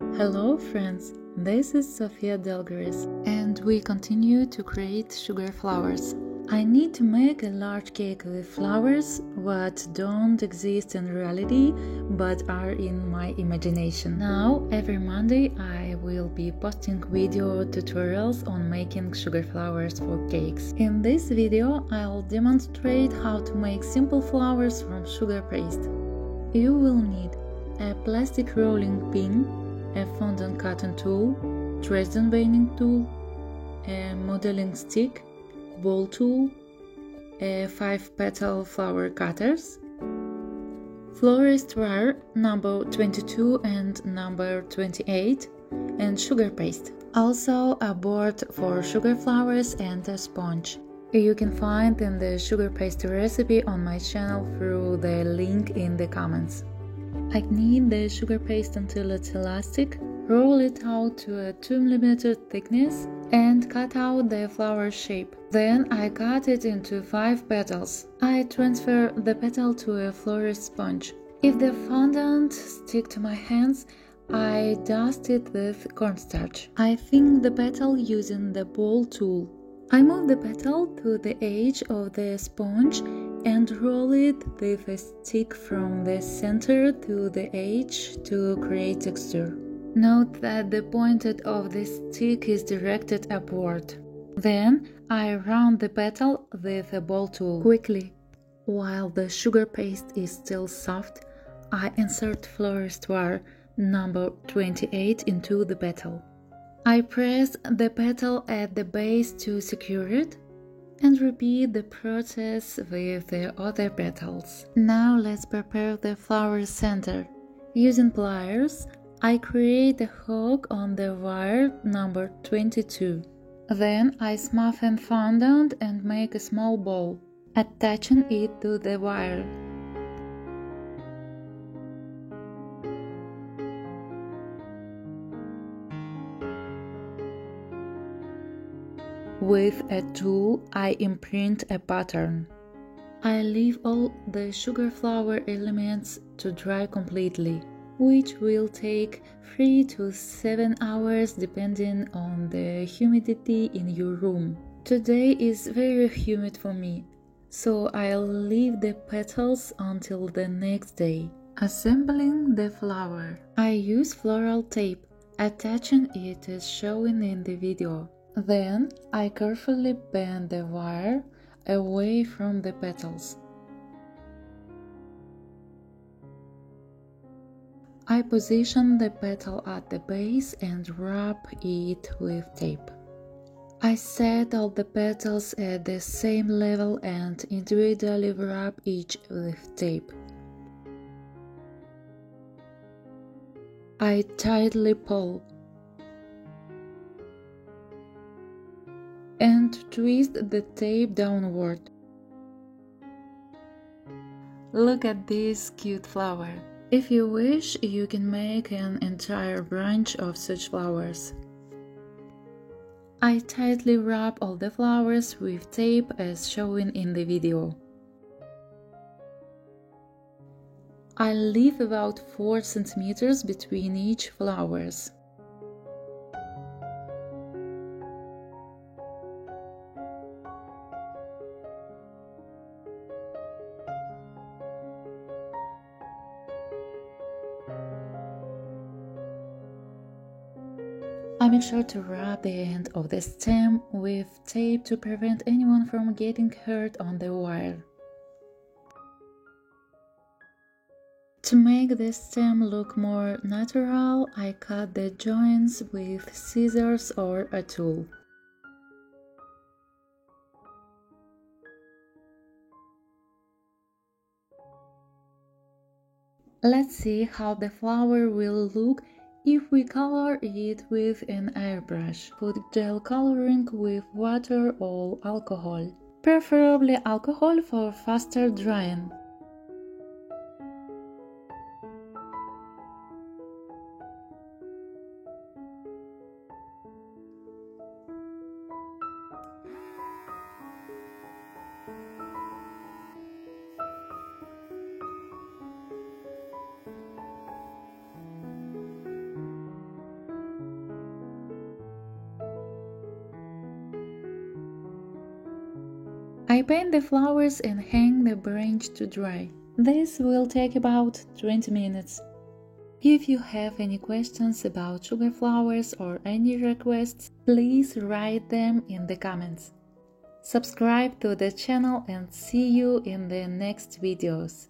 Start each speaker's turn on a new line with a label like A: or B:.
A: Hello friends, this is Sofia Delgaris and we continue to create sugar flowers. I need to make a large cake with flowers what don't exist in reality but are in my imagination. Now every Monday I will be posting video tutorials on making sugar flowers for cakes. In this video I'll demonstrate how to make simple flowers from sugar paste. You will need a plastic rolling pin, a fondant cotton tool, Dresden veining tool, a modeling stick, ball tool, a 5-petal flower cutters, florist wire number 22 and number 28, and sugar paste. Also a board for sugar flowers and a sponge. You can find in the sugar paste recipe on my channel through the link in the comments. I knead the sugar paste until it's elastic, roll it out to a 2 mm thickness and cut out the flower shape. Then I cut it into 5 petals. I transfer the petal to a florist sponge. If the fondant sticks to my hands, I dust it with cornstarch. I thin the petal using the ball tool. I move the petal to the edge of the sponge and roll it with a stick from the center to the edge to create texture. Note that the point of the stick is directed upward. Then I round the petal with a ball tool. Quickly, while the sugar paste is still soft, I insert florist wire number 28 into the petal. I press the petal at the base to secure it and repeat the process with the other petals. Now let's prepare the flower center. Using pliers, I create a hook on the wire number 22. Then I smoothen fondant and make a small ball, attaching it to the wire. With a tool, I imprint a pattern. I leave all the sugar flower elements to dry completely, which will take 3 to 7 hours depending on the humidity in your room. Today is very humid for me, so I'll leave the petals until the next day. Assembling the flower. I use floral tape, attaching it as shown in the video. Then I carefully bend the wire away from the petals. I position the petal at the base and wrap it with tape. I set all the petals at the same level and individually wrap each with tape. I tightly pull and twist the tape downward. Look at this cute flower. If you wish, you can make an entire branch of such flowers. I tightly wrap all the flowers with tape as shown in the video. I leave about 4 cm between each flowers. I make sure to wrap the end of the stem with tape to prevent anyone from getting hurt on the wire. To make the stem look more natural, I cut the joints with scissors or a tool. Let's see how the flower will look if we color it with an airbrush. Put gel coloring with water or alcohol, preferably alcohol for faster drying. I paint the flowers and hang the branch to dry. This will take about 20 minutes. If you have any questions about sugar flowers or any requests, please write them in the comments. Subscribe to the channel and see you in the next videos.